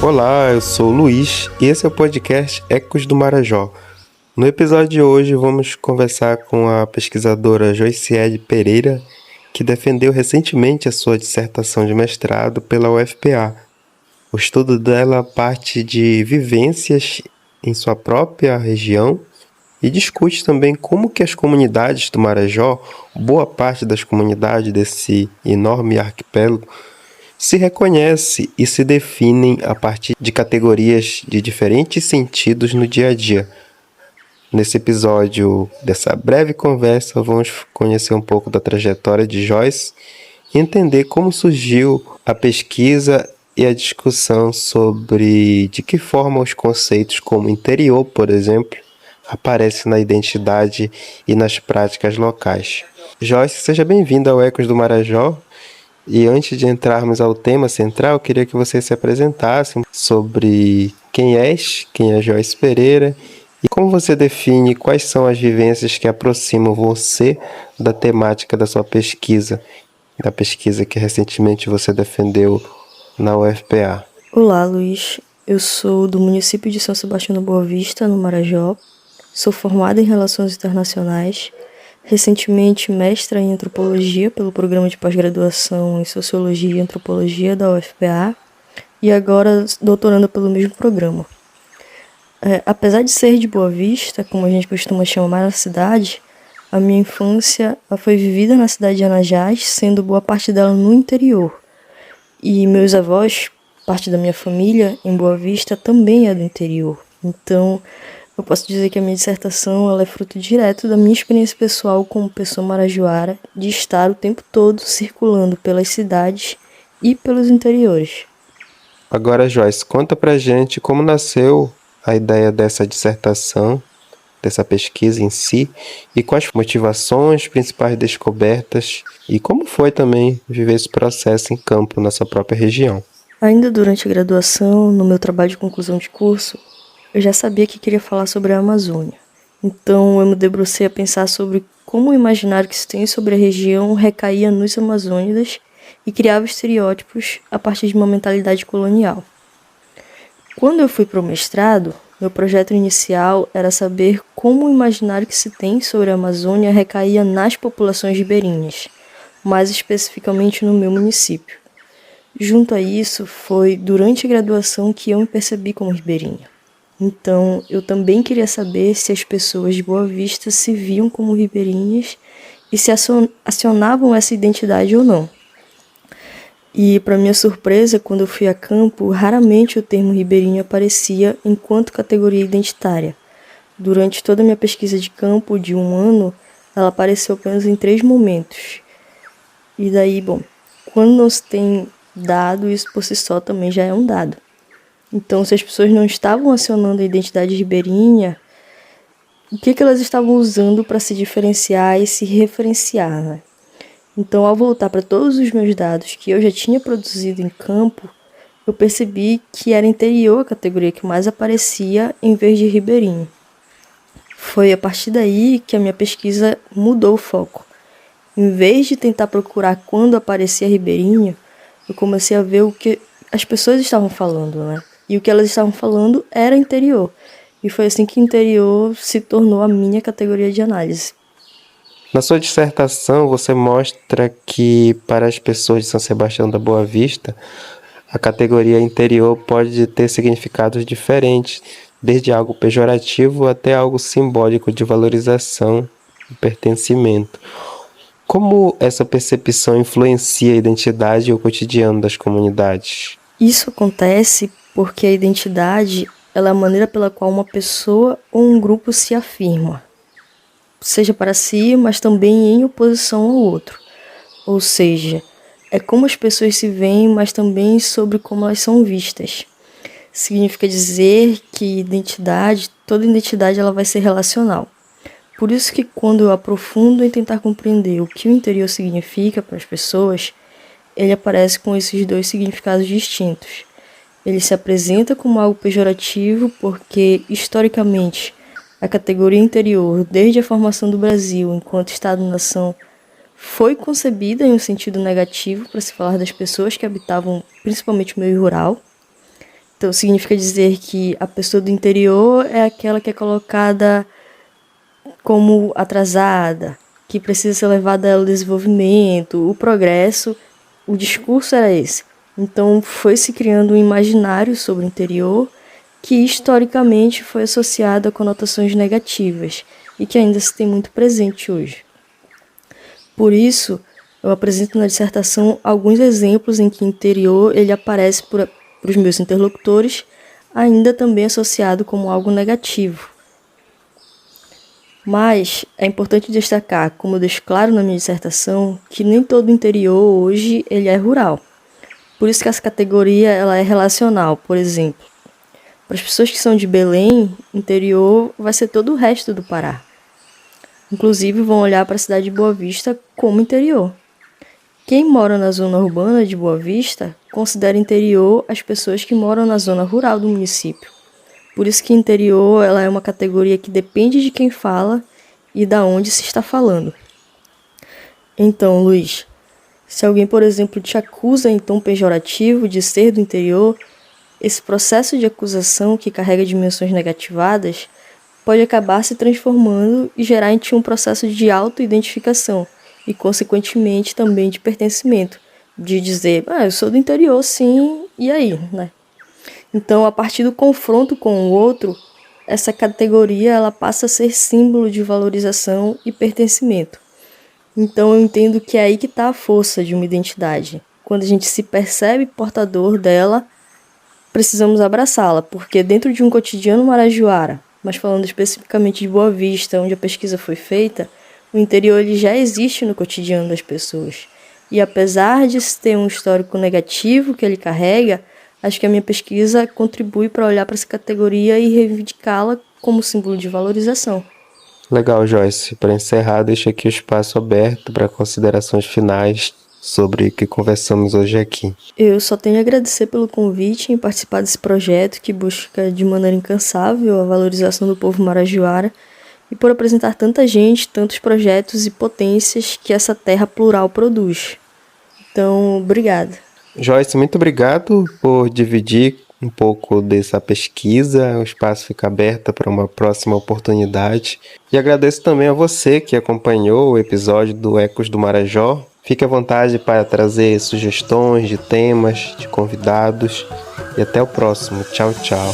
Olá, eu sou o Luiz e esse é o podcast Ecos do Marajó. No episódio de hoje vamos conversar com a pesquisadora Joiciele Pereira, que defendeu recentemente a sua dissertação de mestrado pela UFPA. O estudo dela parte de vivências em sua própria região e discute também como que as comunidades do Marajó, boa parte das comunidades desse enorme arquipélago, se reconhece e se definem a partir de categorias de diferentes sentidos no dia a dia. Nesse episódio dessa breve conversa, vamos conhecer um pouco da trajetória de Joyce e entender como surgiu a pesquisa e a discussão sobre de que forma os conceitos como interior, por exemplo, aparecem na identidade e nas práticas locais. Joyce, seja bem-vinda ao Ecos do Marajó. E antes de entrarmos ao tema central, eu queria que você se apresentasse sobre quem és, quem é Joyce Pereira e como você define quais são as vivências que aproximam você da temática da sua pesquisa, da pesquisa que recentemente você defendeu na UFPA. Olá, Luiz. Eu sou do município de São Sebastião da Boa Vista, no Marajó. Sou formada em Relações Internacionais. Recentemente mestra em Antropologia pelo Programa de Pós-Graduação em Sociologia e Antropologia da UFPA e agora doutoranda pelo mesmo programa. Apesar de ser de Boa Vista, como a gente costuma chamar a cidade, a minha infância foi vivida na cidade de Anajás, sendo boa parte dela no interior. E meus avós, parte da minha família em Boa Vista, também é do interior. Então, eu posso dizer que a minha dissertação ela é fruto direto da minha experiência pessoal como pessoa marajoara, de estar o tempo todo circulando pelas cidades e pelos interiores. Agora, Joyce, conta pra gente como nasceu a ideia dessa dissertação, dessa pesquisa em si, e quais motivações, principais descobertas, e como foi também viver esse processo em campo na sua própria região. Ainda durante a graduação, no meu trabalho de conclusão de curso, eu já sabia que queria falar sobre a Amazônia. Então eu me debrucei a pensar sobre como o imaginário que se tem sobre a região recaía nos amazônidas e criava estereótipos a partir de uma mentalidade colonial. Quando eu fui para o mestrado, meu projeto inicial era saber como o imaginário que se tem sobre a Amazônia recaía nas populações ribeirinhas, mais especificamente no meu município. Junto a isso, foi durante a graduação que eu me percebi como ribeirinha. Então, eu também queria saber se as pessoas de Boa Vista se viam como ribeirinhas e se acionavam essa identidade ou não. E, para minha surpresa, quando eu fui a campo, raramente o termo ribeirinho aparecia enquanto categoria identitária. Durante toda a minha pesquisa de campo de 1 ano, ela apareceu apenas em 3 momentos. E daí, quando não se tem dado, isso por si só também já é um dado. Então, se as pessoas não estavam acionando a identidade ribeirinha, o que elas estavam usando para se diferenciar e se referenciar, né? Então, ao voltar para todos os meus dados que eu já tinha produzido em campo, eu percebi que era interior a categoria que mais aparecia em vez de ribeirinho. Foi a partir daí que a minha pesquisa mudou o foco. Em vez de tentar procurar quando aparecia ribeirinho, eu comecei a ver o que as pessoas estavam falando, né? E o que elas estavam falando era interior. E foi assim que interior se tornou a minha categoria de análise. Na sua dissertação, você mostra que para as pessoas de São Sebastião da Boa Vista, a categoria interior pode ter significados diferentes, desde algo pejorativo até algo simbólico de valorização e pertencimento. Como essa percepção influencia a identidade e o cotidiano das comunidades? Isso acontece porque a identidade ela é a maneira pela qual uma pessoa ou um grupo se afirma, seja para si, mas também em oposição ao outro. Ou seja, é como as pessoas se veem, mas também sobre como elas são vistas. Significa dizer que toda identidade ela vai ser relacional. Por isso que quando eu aprofundo em tentar compreender o que o interior significa para as pessoas, ele aparece com esses 2 significados distintos. Ele se apresenta como algo pejorativo porque, historicamente, a categoria interior, desde a formação do Brasil enquanto Estado-nação, foi concebida em um sentido negativo para se falar das pessoas que habitavam principalmente o meio rural. Então, significa dizer que a pessoa do interior é aquela que é colocada como atrasada, que precisa ser levada ao desenvolvimento, o progresso. O discurso era esse. Então, foi se criando um imaginário sobre o interior que historicamente foi associado a conotações negativas e que ainda se tem muito presente hoje. Por isso, eu apresento na dissertação alguns exemplos em que o interior ele aparece para os meus interlocutores, ainda também associado como algo negativo. Mas é importante destacar, como eu deixo claro na minha dissertação, que nem todo o interior hoje ele é rural. Por isso que essa categoria ela é relacional. Por exemplo, para as pessoas que são de Belém, interior vai ser todo o resto do Pará. Inclusive vão olhar para a cidade de Boa Vista como interior. Quem mora na zona urbana de Boa Vista considera interior as pessoas que moram na zona rural do município. Por isso que interior ela é uma categoria que depende de quem fala e da onde se está falando. Então, Luiz, se alguém, por exemplo, te acusa em tom pejorativo de ser do interior, esse processo de acusação que carrega dimensões negativadas pode acabar se transformando e gerar em ti um processo de auto-identificação e, consequentemente, também de pertencimento, de dizer, eu sou do interior, sim, e aí, né? Então, a partir do confronto com o outro, essa categoria ela passa a ser símbolo de valorização e pertencimento. Então, eu entendo que é aí que está a força de uma identidade. Quando a gente se percebe portador dela, precisamos abraçá-la, porque dentro de um cotidiano marajoara, mas falando especificamente de Boa Vista, onde a pesquisa foi feita, o interior ele já existe no cotidiano das pessoas. E apesar de ter um histórico negativo que ele carrega, acho que a minha pesquisa contribui para olhar para essa categoria e reivindicá-la como símbolo de valorização. Legal, Joyce. Para encerrar, deixo aqui o espaço aberto para considerações finais sobre o que conversamos hoje aqui. Eu só tenho a agradecer pelo convite em participar desse projeto que busca de maneira incansável a valorização do povo marajoara e por apresentar tanta gente, tantos projetos e potências que essa terra plural produz. Então, obrigada. Joyce, muito obrigado por dividir um pouco dessa pesquisa. O espaço fica aberto para uma próxima oportunidade. E agradeço também a você que acompanhou o episódio do Ecos do Marajó. Fique à vontade para trazer sugestões de temas, de convidados. E até o próximo. Tchau, tchau.